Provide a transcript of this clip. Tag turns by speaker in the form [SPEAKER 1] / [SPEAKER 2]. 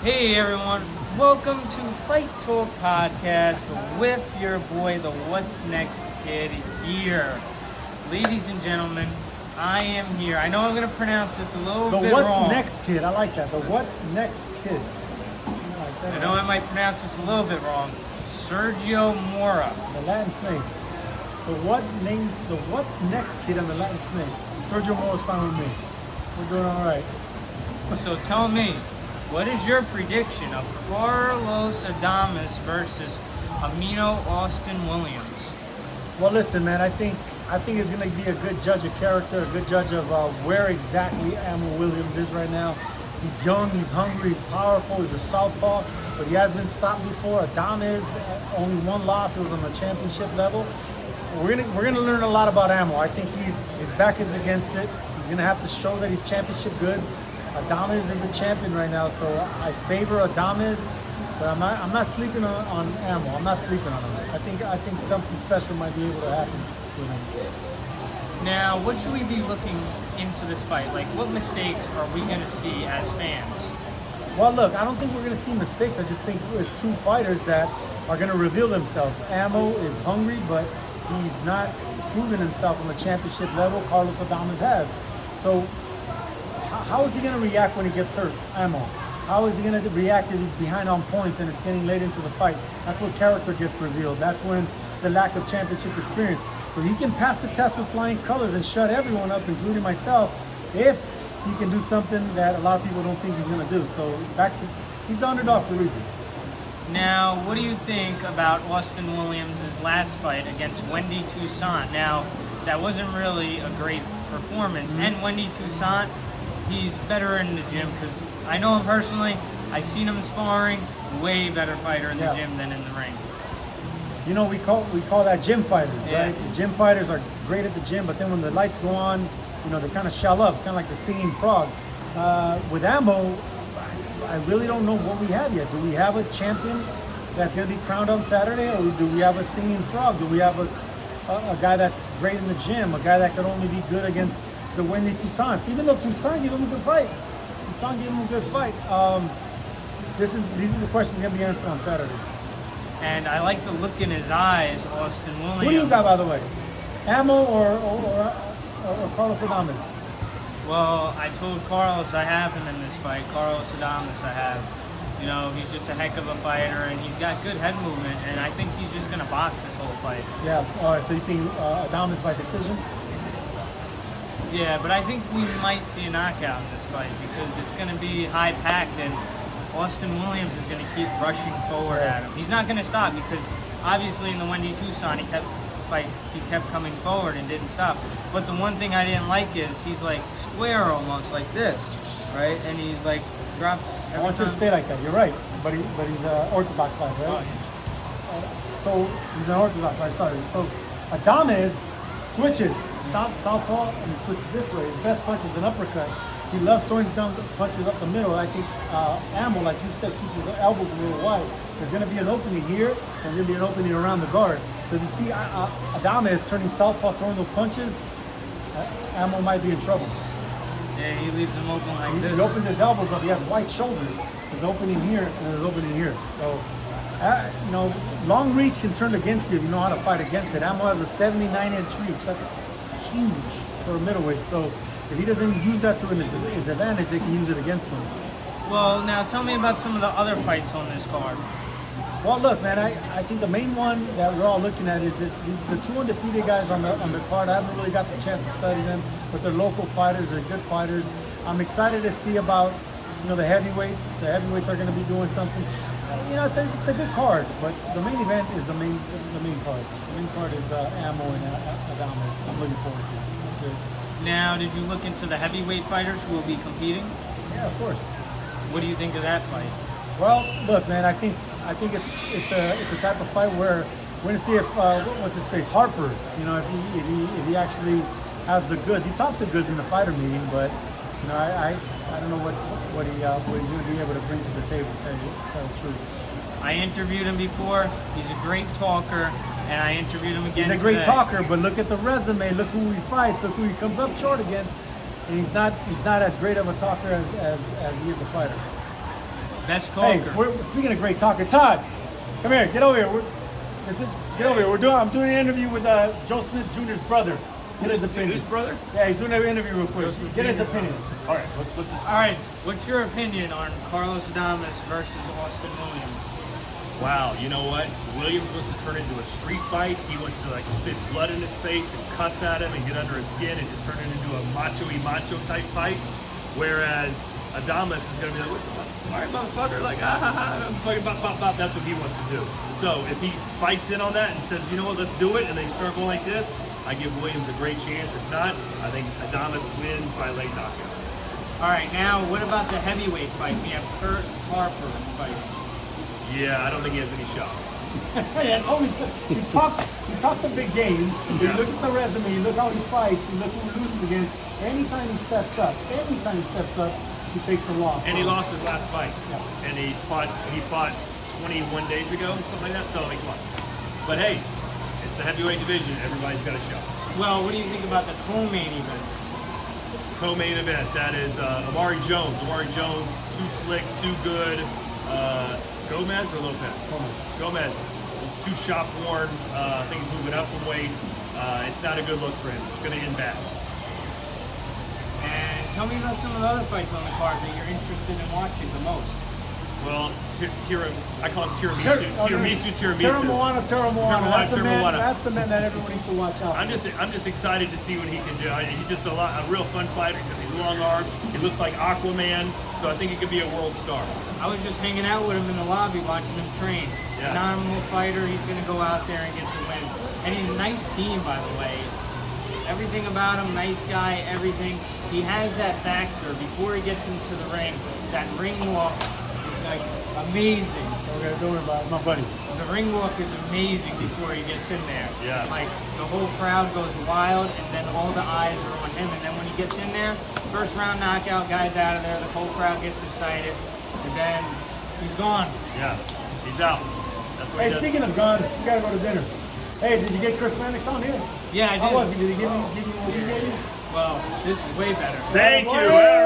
[SPEAKER 1] Hey everyone, welcome to Fight Talk Podcast with your boy, the What's Next Kid here. Ladies and gentlemen, I am here. I know I'm going to pronounce this a little bit wrong.
[SPEAKER 2] The What Next Kid, I like that. The What Next Kid.
[SPEAKER 1] I know I might pronounce this a little bit wrong. Sergio Mora.
[SPEAKER 2] The Latin snake. The What's Next Kid and the Latin snake. Sergio Mora's fine with me. We're doing all right.
[SPEAKER 1] So tell me, what is your prediction of Carlos Adames versus Amino Austin Williams?
[SPEAKER 2] Well, listen, man. I think it's going to be a good judge of character, a good judge of where exactly Amino Williams is right now. He's young, he's hungry, he's powerful, he's a southpaw, but he has been stopped before. Adames, only one loss, it was on the championship level. We're gonna learn a lot about Ammo. I think his back is against it. He's gonna have to show that he's championship goods. Adames is the champion right now, so I favor Adames, but I'm not sleeping on Ammo. I'm not sleeping on him. I think something special might be able to happen with him.
[SPEAKER 1] Now, what should we be looking into this fight? Like, what mistakes are we gonna see as fans?
[SPEAKER 2] Well, look, I don't think we're gonna see mistakes. I just think it's two fighters that are gonna reveal themselves. Ammo is hungry, but he's not proven himself on the championship level. Carlos Adames has. So how is he going to react when he gets hurt, Ammo? How is he going to react if he's behind on points and it's getting late into the fight? That's where character gets revealed. That's when the lack of championship experience. So he can pass the test with flying colors and shut everyone up, including myself, if he can do something that a lot of people don't think he's going to do. So he's the underdog for a reason.
[SPEAKER 1] Now, what do you think about Austin Williams' last fight against Wendy Toussaint? Now, that wasn't really a great performance. Mm-hmm. And Wendy Toussaint, he's better in the gym because I know him personally. I've seen him sparring. Way better fighter in the gym than in the ring.
[SPEAKER 2] You know, we call that gym fighters,
[SPEAKER 1] yeah.
[SPEAKER 2] Right? The gym fighters are great at the gym, but then when the lights go on, you know, they kind of shell up. It's kind of like the singing frog. With Ammo, I really don't know what we have yet. Do we have a champion that's going to be crowned on Saturday, or do we have a singing frog? Do we have a guy that's great in the gym, a guy that could only be good against the Wendy Toussaint? Even though Toussaint gave him a good fight. These are the questions going to be answered on Saturday.
[SPEAKER 1] And I like the look in his eyes, Austin Williams.
[SPEAKER 2] Who do you got, by the way? Ammo or Carlos Adames?
[SPEAKER 1] Well, I told Carlos I have him in this fight. Carlos Adames I have. You know, he's just a heck of a fighter, and he's got good head movement, and I think he's just going to box this whole fight.
[SPEAKER 2] Yeah, all right, so you think Adames by decision?
[SPEAKER 1] Yeah, but I think we might see a knockout in this fight because it's going to be high-packed, and Austin Williams is going to keep rushing forward at him. He's not going to stop because, obviously, in the Wendy Toussaint, he kept coming forward and didn't stop. But the one thing I didn't like is he's like square almost like this, right? And he like drops.
[SPEAKER 2] I want you to stay like that. You're right, but he's an orthodox fighter, right?
[SPEAKER 1] Oh, yeah.
[SPEAKER 2] So he's an orthodox fighter. So Adames switches southpaw and he switches this way. His best punch is an uppercut. He loves throwing down punches up the middle. I think Ammo, like you said, keeps his elbows a little wide. There's going to be an opening here, and there's going to be an opening around the guard. So if you see Adames turning southpaw, throwing those punches, Ammo might be in trouble.
[SPEAKER 1] Yeah, he leaves him open like this.
[SPEAKER 2] He opens his elbows up. He has wide shoulders. There's an opening here, and there's an opening here. So, you know, long reach can turn against you if you know how to fight against it. Ammo has a 79-inch reach. That's huge for a middleweight. So if he doesn't use that to his advantage, they can use it against him.
[SPEAKER 1] Well, now tell me about some of the other fights on this card.
[SPEAKER 2] Well, look, man, I think the main one that we're all looking at is the two undefeated guys on the card. I haven't really got the chance to study them, but they're local fighters. They're good fighters. I'm excited to see about, you know, the heavyweights. The heavyweights are going to be doing something. You know, it's a good card, but the main event is the main card. The main card is Ammo and Adames. I'm looking forward to it. That's good.
[SPEAKER 1] Now, did you look into the heavyweight fighters who will be competing?
[SPEAKER 2] Yeah, of course.
[SPEAKER 1] What do you think of that fight?
[SPEAKER 2] Well, look, man, I think it's a type of fight where we're gonna see if what's his face, Harper, you know, if he actually has the goods. He talked the goods in the fighter meeting, but you know, I don't know what he's gonna be able to bring to the table. To tell the truth.
[SPEAKER 1] I interviewed him before. He's a great talker, and I interviewed him again.
[SPEAKER 2] He's a great talker, but look at the resume. Look who he fights. Look who he comes up short against. And he's not as great of a talker as he is a fighter.
[SPEAKER 1] Best
[SPEAKER 2] Hey,
[SPEAKER 1] talker.
[SPEAKER 2] we're speaking of great talker. Todd, come here. Get over here. Get over here. I'm doing an interview with Joe Smith Jr.'s brother. Get his opinion.
[SPEAKER 3] His brother?
[SPEAKER 2] Yeah, he's doing an interview real quick. Get his opinion.
[SPEAKER 3] All right, what's this?
[SPEAKER 1] All right, what's your opinion on Carlos Adames versus Austin Williams?
[SPEAKER 3] Wow, you know what? Williams wants to turn into a street fight. He wants to like spit blood in his face and cuss at him and get under his skin and just turn it into a macho type fight. Whereas Adames is gonna be like, what the fuck? All right, motherfucker, like, I'm fucking bop, bop, bop. That's what he wants to do. So if he bites in on that and says, you know what, let's do it, and they start going like this, I give Williams a great chance. If not, I think Adames wins by late knockout.
[SPEAKER 1] All right, now what about the heavyweight fight? We have Kurt Harper fighting.
[SPEAKER 3] Yeah, I don't think he has any shot.
[SPEAKER 2] Yeah, he talked a big game. You look at the resume, you look how he fights, you look who he loses against. Anytime he steps up, he takes the loss.
[SPEAKER 3] And he lost his last fight.
[SPEAKER 2] Yeah.
[SPEAKER 3] And he fought 21 days ago, something like that. So, like, come on. But hey, it's the heavyweight division. Everybody's got a shot.
[SPEAKER 1] Well, what do you think about the co-main event?
[SPEAKER 3] Co-main event, that is Amari Jones. Amari Jones, too slick, too good. Gomez or Lopez? Gomez, too shop worn. Things moving up in weight. It's not a good look for him. It's going to end bad.
[SPEAKER 1] And tell me about some of the other fights on the card that you're interested in watching the most.
[SPEAKER 3] Well, I call him tiramisu.
[SPEAKER 2] Tiramoana. That's the man that everyone needs to watch out for.
[SPEAKER 3] I'm just excited to see what he can do. He's just a real fun fighter because he's long arms. He looks like Aquaman, so I think he could be a world star.
[SPEAKER 1] I was just hanging out with him in the lobby watching him train.
[SPEAKER 3] Yeah.
[SPEAKER 1] Phenomenal fighter. He's going to go out there and get the win. And he's a nice team, by the way. Everything about him, nice guy, everything. He has that factor before he gets into the ring. That ring walk is like amazing.
[SPEAKER 2] Okay, don't worry about it. My buddy.
[SPEAKER 1] The ring walk is amazing before he gets in there.
[SPEAKER 3] Yeah.
[SPEAKER 1] Like the whole crowd goes wild and then all the eyes are on him. And then when he gets in there, first round knockout, guy's out of there, the whole crowd gets excited. And then he's gone.
[SPEAKER 3] Yeah, he's out. That's what
[SPEAKER 2] Hey,
[SPEAKER 3] he does.
[SPEAKER 2] speaking of gone, you gotta go to dinner. Hey, did you get Chris Mannix on here?
[SPEAKER 1] Yeah, I did.
[SPEAKER 2] How was he? Did he give you what we gave you?
[SPEAKER 1] Well, this is way better.
[SPEAKER 3] Thank you.
[SPEAKER 2] Boy.